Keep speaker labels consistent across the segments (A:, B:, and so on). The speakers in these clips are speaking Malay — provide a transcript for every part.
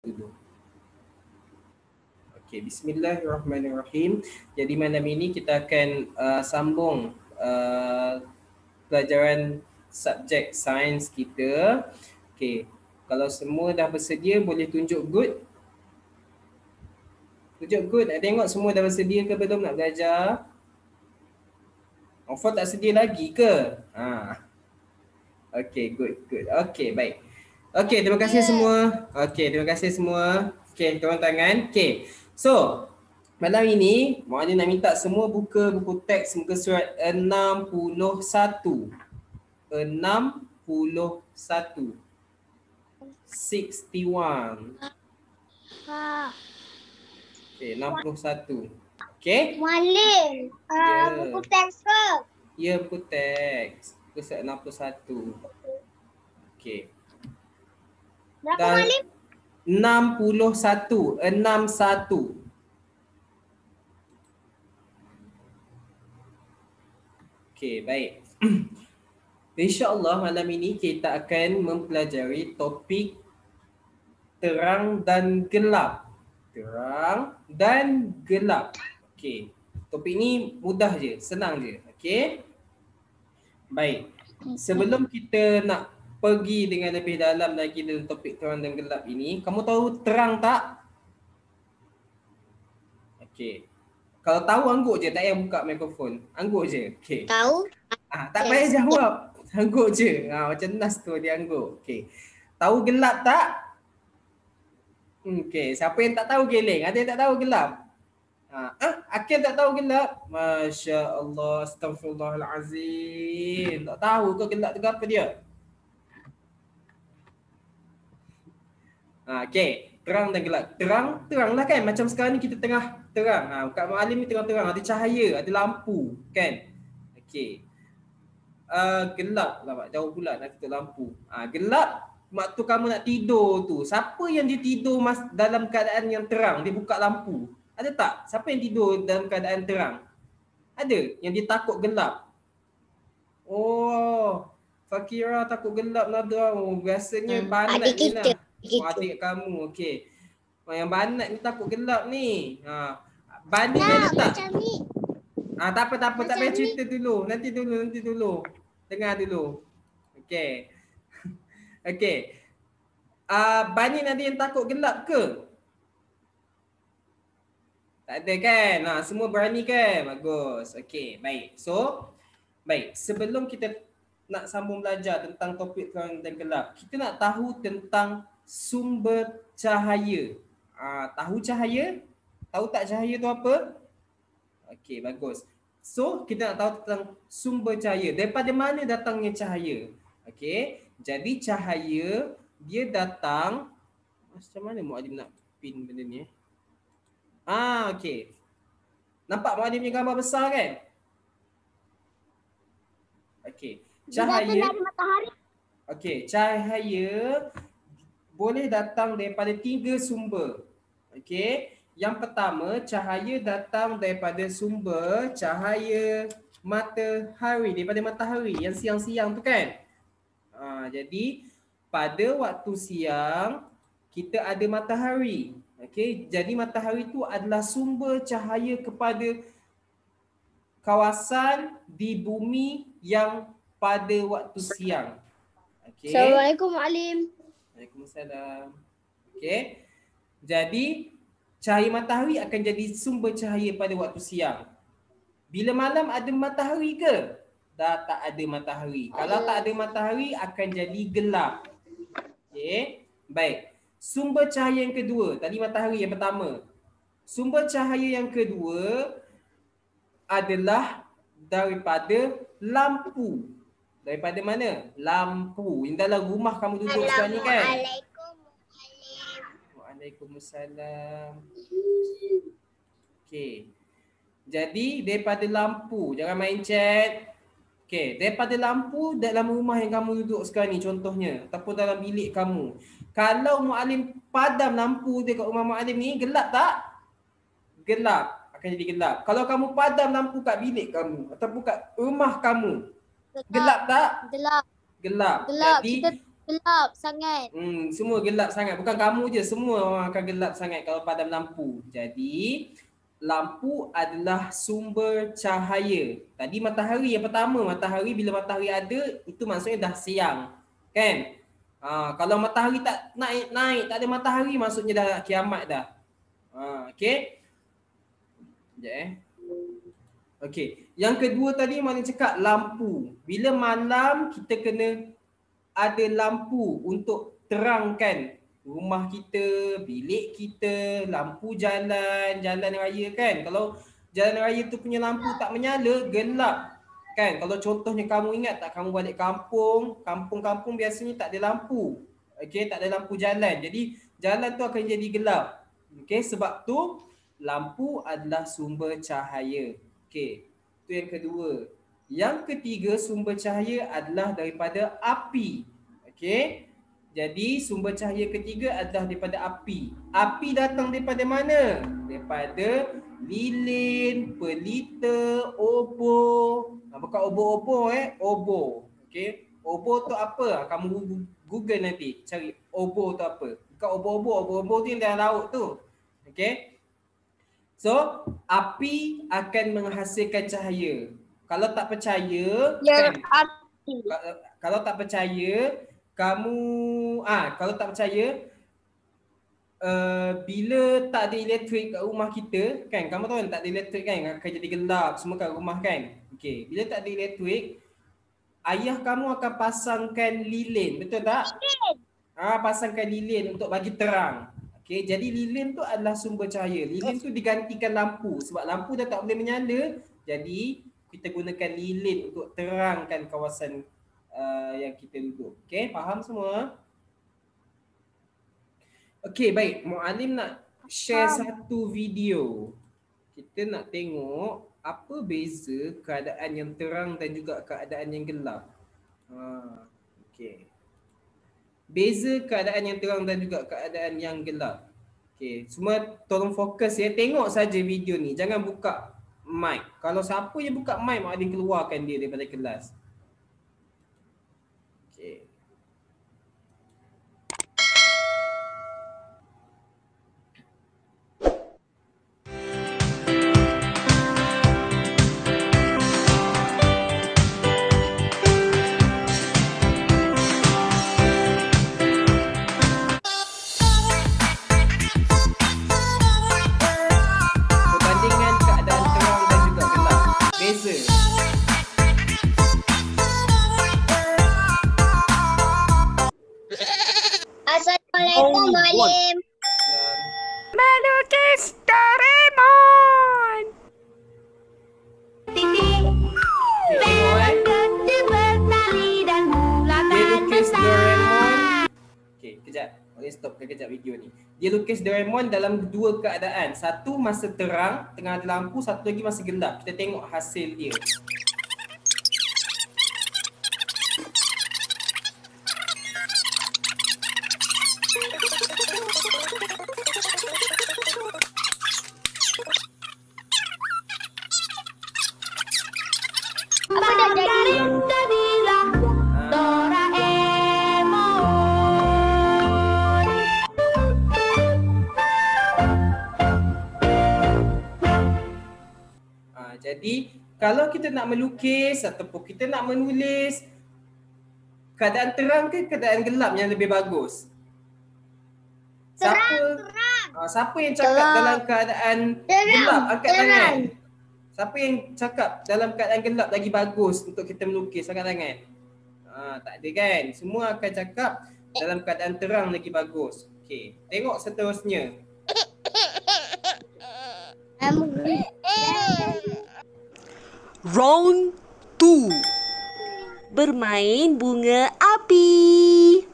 A: Dulu. Okey, bismillahirrahmanirrahim. Jadi malam ini kita akan sambung pelajaran subjek sains kita. Okey, kalau semua dah bersedia boleh tunjuk good. Tunjuk good. Nak tengok semua dah bersedia ke belum nak belajar? Offer tak sedia lagi ke? Okey, good. Okey, baik. Okey, terima kasih semua. Okey, terima kasih semua. Okey, turun tangan. Okey. So, malam ini Muhammad nak minta semua buka buku teks muka surat 61. 61. 61. Okey, 61. Okey?
B: Muallim, buku teks ke?
A: Ya, buku teks. Muka surat 61. Okey.
B: Berapa Muallim?
A: 61. 61. Okey, baik. InsyaAllah malam ini kita akan mempelajari topik terang dan gelap. Terang dan gelap. Okey. Topik ni mudah je, senang je. Okey. Baik. Sebelum kita nak pergi dengan lebih dalam lagi dalam topik terang dan gelap ini, kamu tahu terang tak? Okey. Kalau tahu angguk je, tak payah buka mikrofon. Angguk je. Okey.
B: Tahu.
A: Tak payah jawab. Angguk je. Macam Nas tu dia angguk. Okey. Tahu gelap tak? Okey. Siapa yang tak tahu geleng? Ada yang tak tahu gelap? Akil tak tahu gelap? Masya Allah. Astaghfirullahalazim. Tak tahu ke gelap tu apa dia? Okey. Terang dan gelap. Teranglah kan. Macam sekarang ni kita tengah terang. Kat Muallim ni tengah-terang. Ada cahaya. Ada lampu. Kan? Okey. Gelap lah, jauh pula nak tutup lampu. Gelap waktu kamu nak tidur tu. Siapa yang dia tidur dalam keadaan yang terang, dia buka lampu? Ada tak? Siapa yang tidur dalam keadaan terang? Ada yang dia takut gelap? Oh, Fakira takut gelap Nadra. Oh, biasanya Banat ni lah. Adik kamu, okey. Yang Banat ni takut gelap ni. Banding ada tak?
B: Macam ni.
A: Tak apa, tak payah cerita dulu. Nanti dulu. Dengar dulu. Okey. Okey. Bani ada yang takut gelap ke? Tak ada kan? Semua berani kan? Bagus. Okey, baik. So, baik. Sebelum kita nak sambung belajar tentang topik terang dan gelap, kita nak tahu tentang sumber cahaya. Tahu cahaya? Tahu tak cahaya tu apa? Okey, bagus. So, kita nak tahu tentang sumber cahaya. Daripada mana datangnya cahaya? Okey, jadi cahaya dia datang, macam mana Muaddim nak pin benda ni? Okey. Nampak Muaddim punya gambar besar kan? Okey. Cahaya
B: dari matahari.
A: Okey, cahaya boleh datang daripada 3 sumber. Okey. Yang pertama, cahaya datang daripada sumber cahaya matahari, daripada matahari yang siang-siang tu kan. Jadi pada waktu siang kita ada matahari. Okey, jadi matahari tu adalah sumber cahaya kepada kawasan di bumi yang pada waktu siang. Okey.
B: Assalamualaikum Muallim.
A: Waalaikumsalam. Okey. Jadi cahaya matahari akan jadi sumber cahaya pada waktu siang. Bila malam ada matahari ke? Dah tak ada matahari. Kalau tak ada matahari akan jadi gelap. Okey. Baik. Sumber cahaya yang kedua, tadi matahari yang pertama. Sumber cahaya yang kedua adalah daripada lampu. Daripada mana? Lampu. Yang dalam rumah kamu duduk sekarang ni kan? Waalaikumsalam. Okey. Jadi daripada lampu, jangan main chat. Okey, daripada lampu dalam rumah yang kamu duduk sekarang ni contohnya, ataupun dalam bilik kamu. Kalau Muallim padam lampu dekat rumah Muallim ni, gelap tak? Gelap. Akan jadi gelap. Kalau kamu padam lampu kat bilik kamu ataupun kat rumah kamu, gelap tak?
B: Gelap.
A: Gelap.
B: Gelap.
A: Jadi
B: Kita Gelap sangat.
A: Semua gelap sangat. Bukan kamu je, semua orang akan gelap sangat kalau padam lampu. Jadi, lampu adalah sumber cahaya. Tadi matahari yang pertama, matahari bila matahari ada, itu maksudnya dah siang. Kan? Kalau matahari tak naik, tak ada matahari, maksudnya dah kiamat dah. Okay? Sekejap Okey, yang kedua tadi mana cakap lampu. Bila malam kita kena ada lampu untuk terangkan rumah kita, bilik kita, lampu jalan raya kan. Kalau jalan raya tu punya lampu tak menyala, gelap. Kan? Kalau contohnya kamu ingat tak kamu balik kampung, kampung-kampung biasanya tak ada lampu. Okey, tak ada lampu jalan. Jadi jalan tu akan jadi gelap. Okey, sebab tu lampu adalah sumber cahaya. Okey, itu yang kedua. Yang ketiga, sumber cahaya adalah daripada api. Okey. Jadi sumber cahaya ketiga adalah daripada api. Api datang daripada mana? Daripada lilin, pelita, obor. Bukan obor-obor obor. Okey. Obor tu apa? Kamu Google nanti cari obor tu apa. Bukan obor-obor, obor-obor tu yang dalam laut tu. Okey. So, api akan menghasilkan cahaya. Kalau tak percaya, kan? Kalau tak percaya, kalau tak percaya, bila tak ada elektrik kat rumah kita, kan? Kamu tahu kan tak ada elektrik kan? Akan jadi gelap semua kat rumah kan? Okey, bila tak ada elektrik, ayah kamu akan pasangkan lilin, betul tak? Pasangkan lilin untuk bagi terang. Okay, jadi lilin tu adalah sumber cahaya. Lilin tu digantikan lampu sebab lampu dah tak boleh menyala. Jadi kita gunakan lilin untuk terangkan kawasan yang kita duduk. Okay, faham semua? Okay, baik. Muallim nak share satu video. Kita nak tengok apa beza keadaan yang terang dan juga keadaan yang gelap. Okay. Beza keadaan yang terang dan juga keadaan yang gelap. Okey, semua tolong fokus ya. Tengok saja video ni. Jangan buka mic. Kalau siapa yang buka mic, Muallim keluarkan dia daripada kelas. Okey.
B: Assalamualaikum, Muallim.
C: Melukis Doraemon.
A: Melukis Doraemon. Okey, kejap. Boleh stopkan kejap video ni. Dia lukis Doraemon dalam dua keadaan. Satu masa terang, tengah ada lampu, satu lagi masa gelap. Kita tengok hasil dia.
B: Apa dah jadi?
A: Jadi kalau kita nak melukis ataupun kita nak menulis, keadaan terang ke keadaan gelap yang lebih bagus?
B: Terang.
A: Siapa yang cakap dalam keadaan gelap? Angkat tangan. Siapa yang cakap dalam keadaan gelap lagi bagus untuk kita melukis? Angkat tangan. Tak ada kan? Semua akan cakap dalam keadaan terang lagi bagus. Okey, tengok seterusnya.
C: Round 2. Bermain bunga api.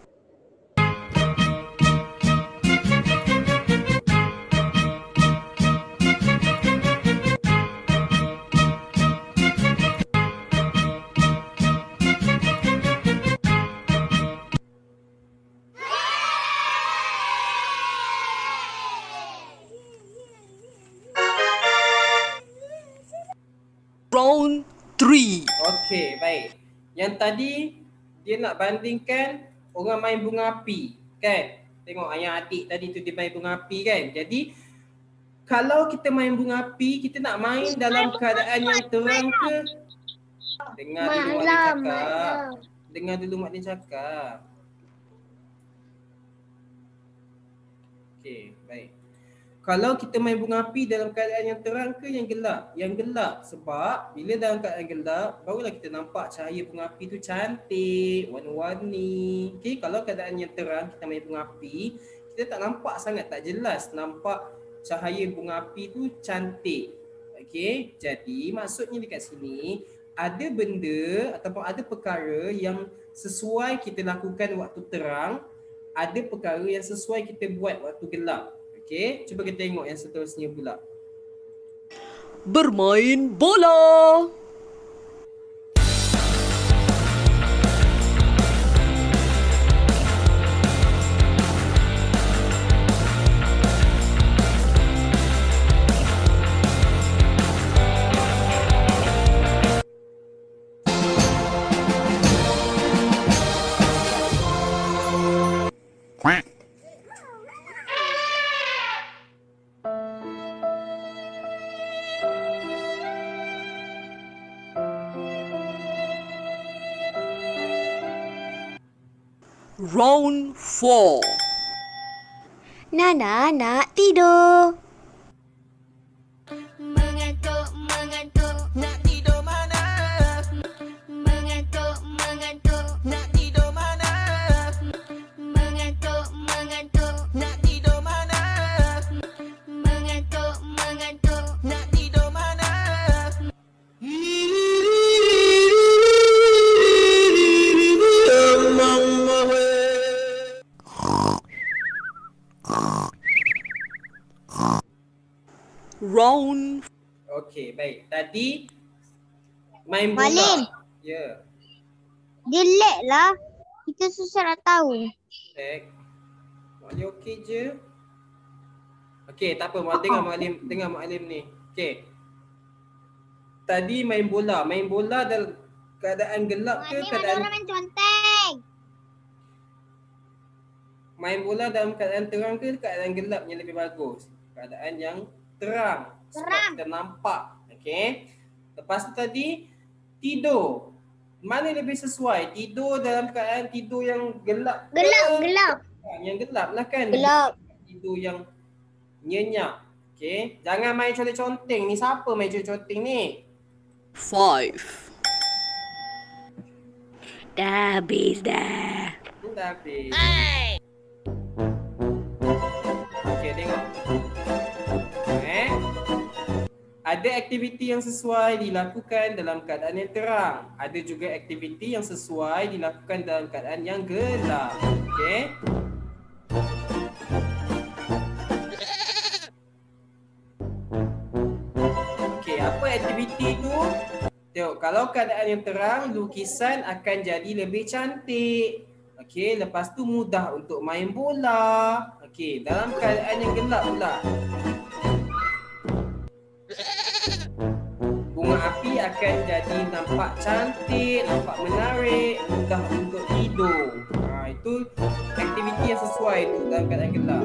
C: Round 3.
A: Okey, baik. Yang tadi dia nak bandingkan orang main bunga api, kan? Tengok ayah adik tadi tu dia main bunga api kan. Jadi kalau kita main bunga api, kita nak main dalam keadaan yang terang ke? Dengar dulu mak dia cakap. Dengar dulu mak dia cakap. Okey, baik. Kalau kita main bunga api dalam keadaan yang terang ke yang gelap? Yang gelap. Sebab bila dalam keadaan gelap, barulah kita nampak cahaya bunga api tu cantik, warna-warni. Okey, kalau keadaan yang terang kita main bunga api, kita tak nampak sangat, tak jelas nampak cahaya bunga api tu cantik. Okey, jadi maksudnya dekat sini ada benda ataupun ada perkara yang sesuai kita lakukan waktu terang, ada perkara yang sesuai kita buat waktu gelap. Okey, cuba kita tengok yang seterusnya pula.
C: Bermain bola. Round 4.
B: Nana nak tidur.
D: Mengantuk, mengantuk, nak tidur mana? Mengantuk, mengantuk, nak tidur mana? Mengantuk, mengantuk, nak tidur mana? Mengantuk, mengantuk, nak tidur mana?
C: Round.
A: Okey, baik. Tadi main bola.
B: Malim.
A: Ya.
B: Dia lag lah. Kita susah nak tahu.
A: Baik. Maklim okey je. Okey, tak apa. Dengar Maklim ni. Okey. Tadi main bola. Main bola dalam keadaan gelap ke
B: Malim ada
A: keadaan
B: orang main conteng.
A: main bola dalam keadaan terang ke keadaan gelap yang lebih bagus? Keadaan yang terang. Sebab
B: Terang.
A: kita nampak. Okey. Lepas tu tadi tidur. Mana lebih sesuai? Tidur dalam keadaan tidur yang gelap ke?
B: Gelap.
A: Yang gelap lah kan?
B: Gelap.
A: Tidur yang nyenyak. Okey. Jangan main conteng-conteng. Ni siapa main conteng ni?
C: 5. Dah habis dah.
A: Dah habis. Okey, tengok. Ada aktiviti yang sesuai dilakukan dalam keadaan yang terang. Ada juga aktiviti yang sesuai dilakukan dalam keadaan yang gelap. Okey. Okey, apa aktiviti tu? Tengok, kalau keadaan yang terang, lukisan akan jadi lebih cantik. Okey, lepas tu mudah untuk main bola. Okey, dalam keadaan yang gelap pula, bunga api akan jadi nampak cantik, nampak menarik, mudah untuk tidur. Itu aktiviti yang sesuai tu dalam keadaan gelap.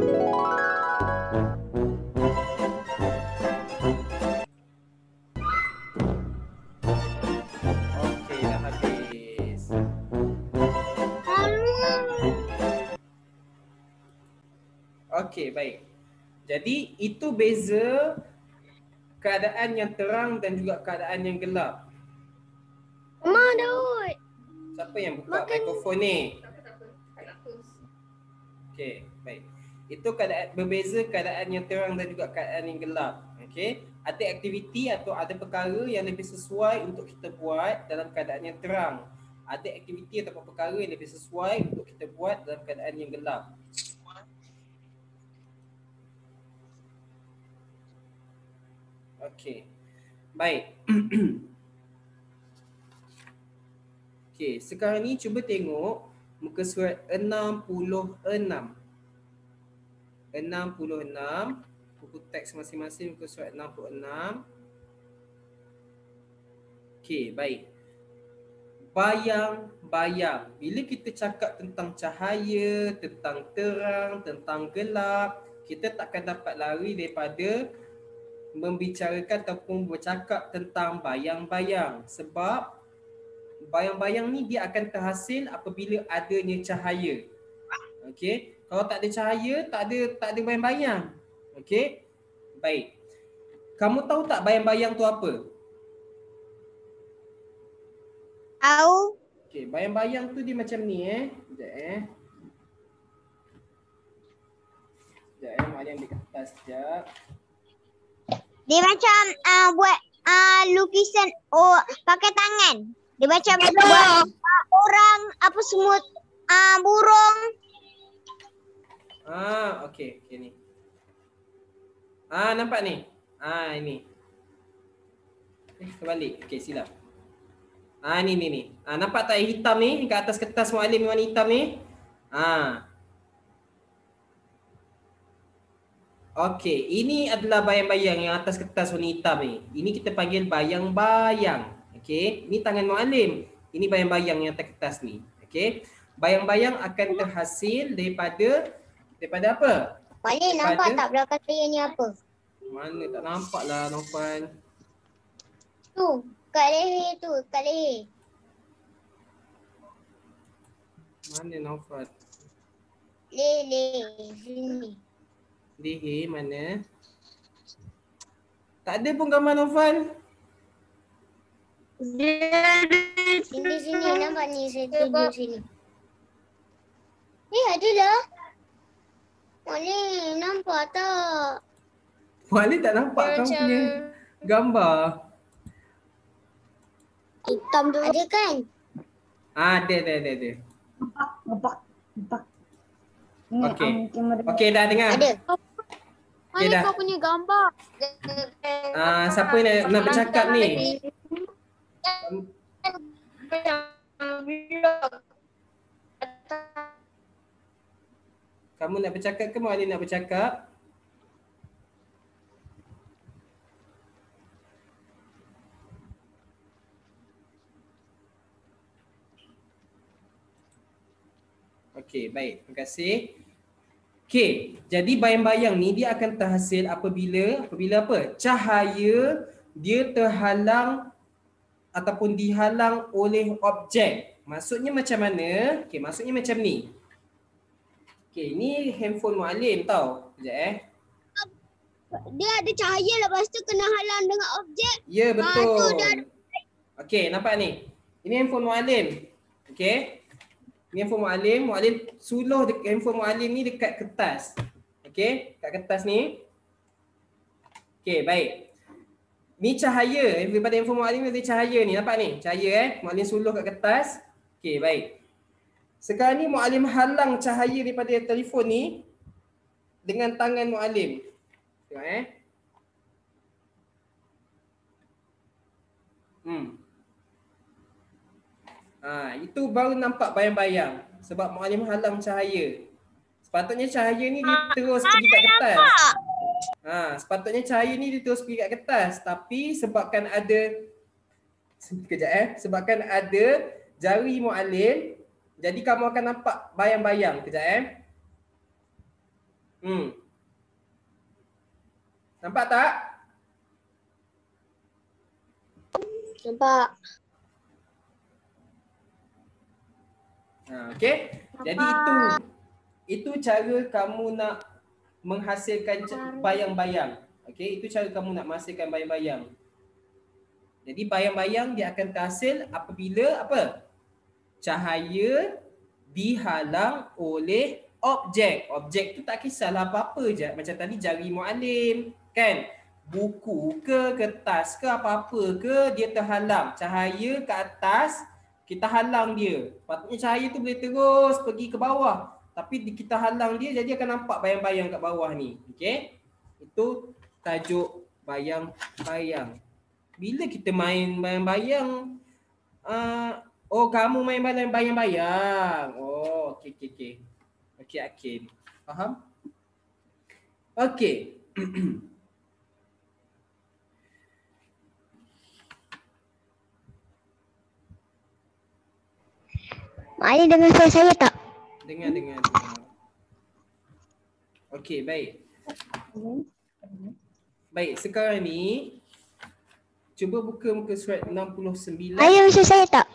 A: Okey, dah habis. Okey, baik. Jadi itu beza keadaan yang terang dan juga keadaan yang gelap.
B: Mama Daud.
A: Siapa yang buka mikrofon ni? Okey, baik. Itu keadaan berbeza keadaan yang terang dan juga keadaan yang gelap. Okey, ada aktiviti atau ada perkara yang lebih sesuai untuk kita buat dalam keadaan yang terang. Ada aktiviti atau perkara yang lebih sesuai untuk kita buat dalam keadaan yang gelap. Okey. Baik. Okey, sekarang ni cuba tengok muka surat 66. 66, buku teks masing-masing muka surat 66. Okey, baik. bayang-bayang. Bila kita cakap tentang cahaya, tentang terang, tentang gelap, kita takkan dapat lari daripada membicarakan ataupun bercakap tentang bayang-bayang. Sebab bayang-bayang ni dia akan terhasil apabila adanya cahaya. Okey, kalau tak ada cahaya, tak ada bayang-bayang. Okey? Baik. Kamu tahu tak bayang-bayang tu apa?
B: Tahu.
A: Okey, bayang-bayang tu dia macam ni Sekejap Sekejap Mak Ali ambil kertas sekejap.
B: Dia macam buat lukisan pakai tangan. Dia macam buat orang apa semut, burung.
A: Okey ni. Nampak ni? Ini. Terbalik. Okey, silap. Ni. Nampak tak yang hitam ni kat atas kertas muallim warna hitam ni? Okey, ini adalah bayang-bayang yang atas kertas warna hitam ni. Ini kita panggil bayang-bayang. Okey, ini tangan muallim. Ini bayang-bayang yang atas kertas ni. Okey. Bayang-bayang akan terhasil daripada apa?
B: Boleh nampak tak belakang saya ni apa?
A: Mana tak nampak lah Nofan.
B: Tu, kat leher tu, kat leher.
A: Mana Nofan?
B: Leher, sini.
A: Leher mana? Tak ada pun gambar Nofan.
B: Sini, nampak ni, saya tunjuk sini. Adalah. Boleh nampak tak?
A: Muallim tak nampak kamu punya gambar.
B: Hitam tu. Ada kan?
A: Ada.
E: Nampak.
A: Okey. Okey, dah dengar.
B: Ada.
A: Okey dah.
B: Kau punya gambar.
A: Siapa nak bercakap ni? Kamu nak bercakap ke Muallim nak bercakap? Okey, baik. Terima kasih. Okey, jadi bayang-bayang ni dia akan terhasil apabila apa? Cahaya dia terhalang ataupun dihalang oleh objek. Maksudnya macam mana? Okey, maksudnya macam ni. Okey, ni handphone Muallim tau. Sekejap
B: Dia ada cahaya lepas tu kena halang dengan objek.
A: Ya, betul.
B: tu dia
A: Okey, nampak ni. Ini handphone Muallim. Okey. Ini handphone Muallim. Muallim suluh handphone Muallim ni dekat kertas. Okey, kat kertas ni. Okey, baik. Ni cahaya. Daripada handphone Muallim ada cahaya ni. Nampak ni? Cahaya Muallim suluh kat kertas. Okey, baik. Sekarang ni Muallim halang cahaya daripada telefon ni dengan tangan Muallim. Tengok itu baru nampak bayang-bayang sebab Muallim halang cahaya. Sepatutnya cahaya ni dia terus pergi kat kertas. Sepatutnya cahaya ni dia terus pergi kat kertas, tapi sebabkan ada sebabkan ada jari Muallim, jadi kamu akan nampak bayang-bayang. Kejap Nampak tak?
B: nampak.
A: Okey. Jadi itu cara kamu nak menghasilkan bayang-bayang. Okey, itu cara kamu nak menghasilkan bayang-bayang. Jadi bayang-bayang dia akan terhasil apabila apa? Cahaya dihalang oleh objek. Objek tu tak kisahlah apa-apa je. Macam tadi jari Muallim, kan? Buku ke, kertas ke, apa-apa ke, dia terhalang. Cahaya ke atas, kita halang dia. Patutnya cahaya tu boleh terus pergi ke bawah. Tapi kita halang dia, jadi akan nampak bayang-bayang kat bawah ni. Okey? Itu tajuk bayang-bayang. Bila kita main bayang-bayang, kamu main bayang-bayang. Oh, okey. Okey, Akin. Faham? Okey.
B: Mak Alin dengar suara saya tak?
A: Dengar. Okey, baik. Baik, sekarang ni cuba buka muka surat 69.
B: Alin dengar suara saya tak?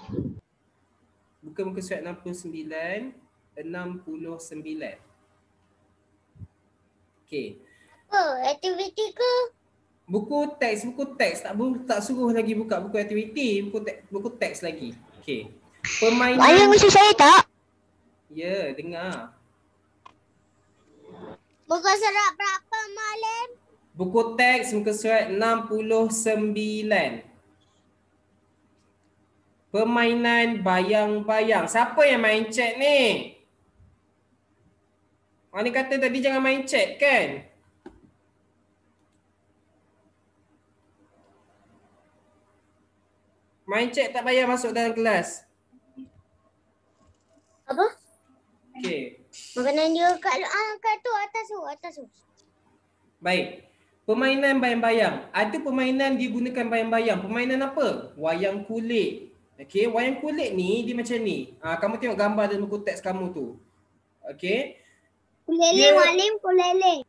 A: Buka muka surat 69. Okey.
B: Aktiviti ke?
A: Buku teks tak suruh lagi buka buku aktiviti, buku teks lagi. Okey.
B: Mak Alin
A: Permainan.
B: dengar suara saya tak?
A: Ya, dengar.
B: Muka surat berapa Mak Alin?
A: Buku teks muka surat 69. Permainan bayang-bayang. Siapa yang main chat ni? Ni kata tadi jangan main chat kan? Main chat tak payah masuk dalam kelas.
B: Apa?
A: Okey.
B: Makanan dia kat tu atas tu.
A: Baik. Permainan bayang-bayang. Ada permainan dia gunakan bayang-bayang. Permainan apa? Wayang kulit. Okey, wayang kulit ni dia macam ni. Kamu tengok gambar dalam buku teks kamu tu. Okey.
B: Kuleleng Mak Alin, kuleleng.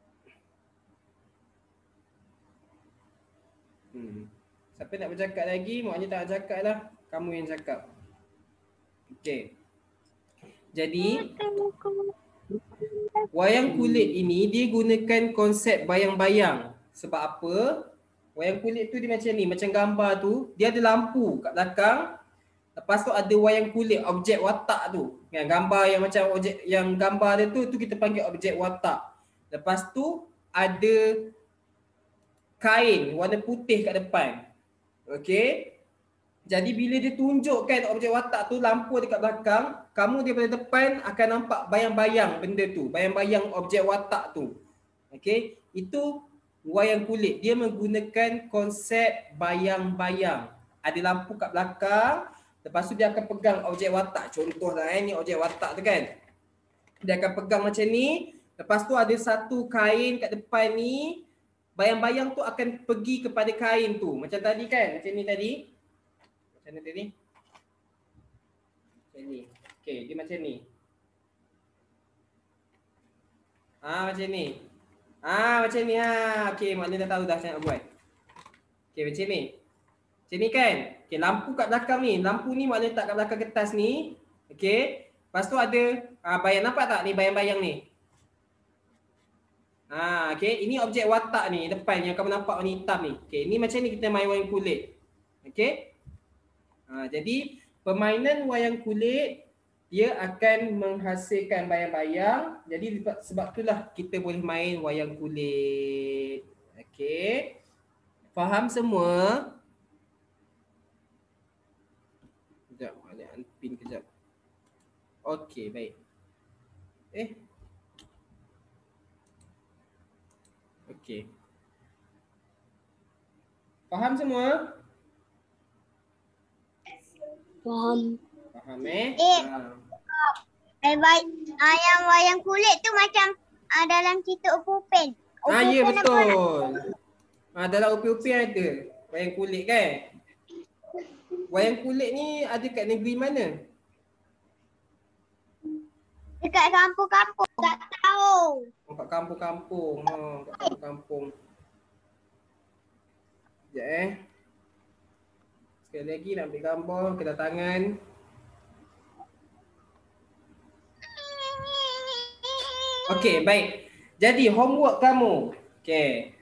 A: Siapa nak bercakap lagi? Maknanya tak nak cakap lah. Kamu yang cakap. Okey. Jadi, wayang kulit ini dia gunakan konsep bayang-bayang. Sebab apa? Wayang kulit tu dia macam ni. Macam gambar tu, dia ada lampu kat belakang. Lepas tu ada wayang kulit, objek watak tu. Kan, gambar yang macam objek, yang gambar dia tu kita panggil objek watak. Lepas tu ada kain warna putih kat depan. Okey. Jadi bila dia tunjukkan objek watak tu, lampu dekat belakang, kamu daripada depan akan nampak bayang-bayang benda tu, bayang-bayang objek watak tu. Okey, itu wayang kulit. Dia menggunakan konsep bayang-bayang. Ada lampu kat belakang, lepas tu dia akan pegang objek watak. Contohlah ni objek watak tu kan. Dia akan pegang macam ni, lepas tu ada satu kain kat depan ni, bayang-bayang tu akan pergi kepada kain tu. Macam tadi kan, macam ni tadi. Macam mana tadi? Macam ni. Okey, dia macam ni. Macam ni. Macam ni. Okey, maknanya dah tahu dah macam nak buat. Okey, macam ni. Macam ni kan? Okey, lampu kat belakang ni. Lampu ni maknanya letak kat belakang kertas ni. Okey. Lepas tu ada bayang, nampak tak ni bayang-bayang ni? Okey, ini objek watak ni depan yang kamu nampak warna hitam ni. Okey, ni macam ni kita main wayang kulit. Okey. Jadi permainan wayang kulit dia akan menghasilkan bayang-bayang. Jadi sebab itulah kita boleh main wayang kulit. Okey. Faham semua? Sekejap, ada unpin kejap. Okey, baik. Okey. Faham semua?
B: Faham.
A: Faham
B: Yang wayang kulit tu macam dalam cerita Upen.
A: Ya betul. Dalam Upin-Upin ada wayang kulit kan? Wayang kulit ni ada kat negeri mana?
B: Dekat kampung-kampung, tak tahu.
A: Kat kampung-kampung. Kat kampung-kampung. Sekejap Sekali lagi nak ambil gambar kedatangan. Okey, baik. Jadi homework kamu. Okey.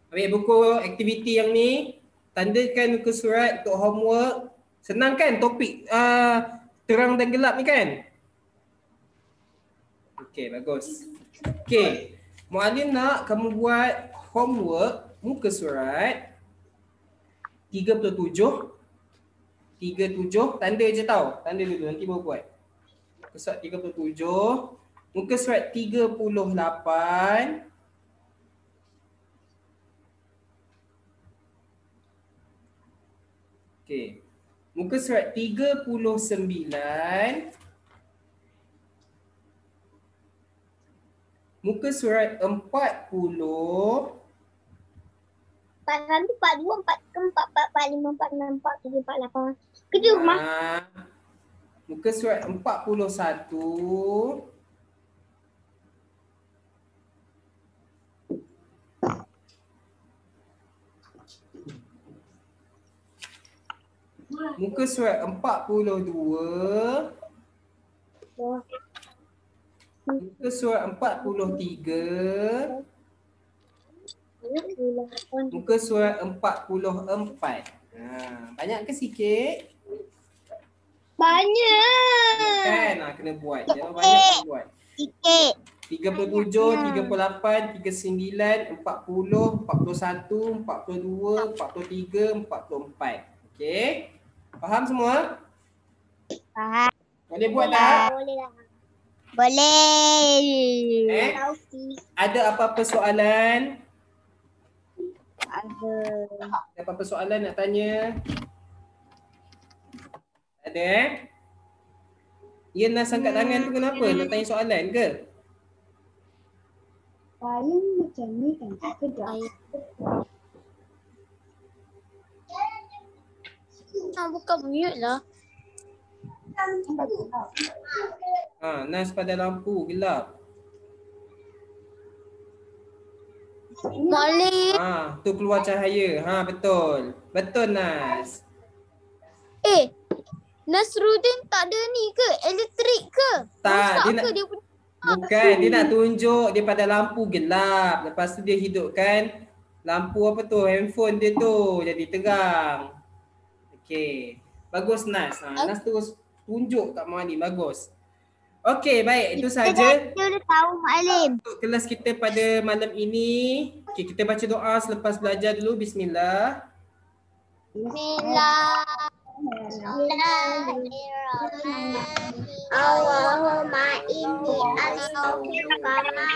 A: Ambil buku aktiviti yang ni, tandakan muka surat untuk homework. Senang kan topik terang dan gelap ni kan? Okey, bagus. Okey. Muallim nak kamu buat homework muka surat 37, tanda je tau. Tanda dulu, nanti baru buat. Muka surat 37, muka surat 38. Okey. Muka surat 39. Muka surat 40.
B: 41, 42, 43, 44, 45, 46, 47, 48. Kerja rumah.
A: Muka surat 41. Muka surat 42. Muka surat 43. Muka surat 44. Banyak ke sikit?
B: Banyak.
A: Kan? Kena buat. Jangan banyak kena buat.
B: Sikit.
A: 37, 38, 39, 40, 41, 42, 43, 44. Okey. Faham semua?
B: Faham.
A: Boleh buat tak?
B: Boleh.
A: Ada apa-apa soalan?
B: Ada.
A: Ada apa-apa soalan nak tanya? Ada Ian nak angkat tangan tu kenapa? Nak tanya soalan ke?
E: Payung macam ni kan kedap.
B: Buka mute lah.
A: Nas pada lampu gelap.
B: Boleh.
A: Tu keluar cahaya. Betul. Betul Nas.
B: Nasruddin tak ada ni ke? Elektrik ke?
A: Tak, dia
B: Rosak
A: nak
B: ke dia punya?
A: bukan, dia nak tunjuk dia pada lampu gelap. Lepas tu dia hidupkan lampu apa tu? Handphone dia tu jadi terang. Okey. Bagus Nas. Nas terus tunjuk kat Mualim. Bagus. Okey, baik. Itu saja
B: Dia dah tahu Mualim.
A: untuk kelas kita pada malam ini. Okey, kita baca doa selepas belajar dulu. Bismillah.
B: Allahumma inni as'aluka ma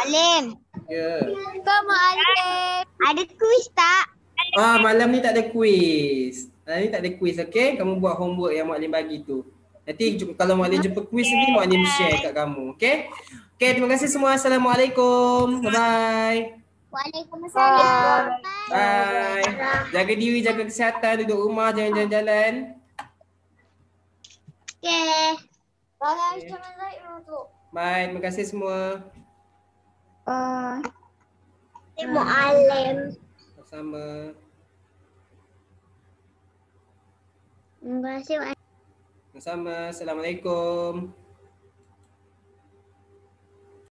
B: Alim.
A: Ya.
B: Kamu Alim. Ada kuis tak?
A: Malam ni tak ada kuis. Malam ni tak ada kuis, okey? Kamu buat homework yang Mualim bagi tu. Nanti kalau Mualim jumpa kuis lagi, Mualim share kat kamu, okey? Okey, terima kasih semua. Assalamualaikum. Bye-bye.
B: Waalaikumsalam.
A: Bye. Jaga diri, jaga kesihatan, duduk rumah, jangan jalan-jalan.
B: Okey.
A: Bye, terima kasih semua.
B: Mualim.
A: Sama.
B: Terima kasih.
A: Sama. Assalamualaikum.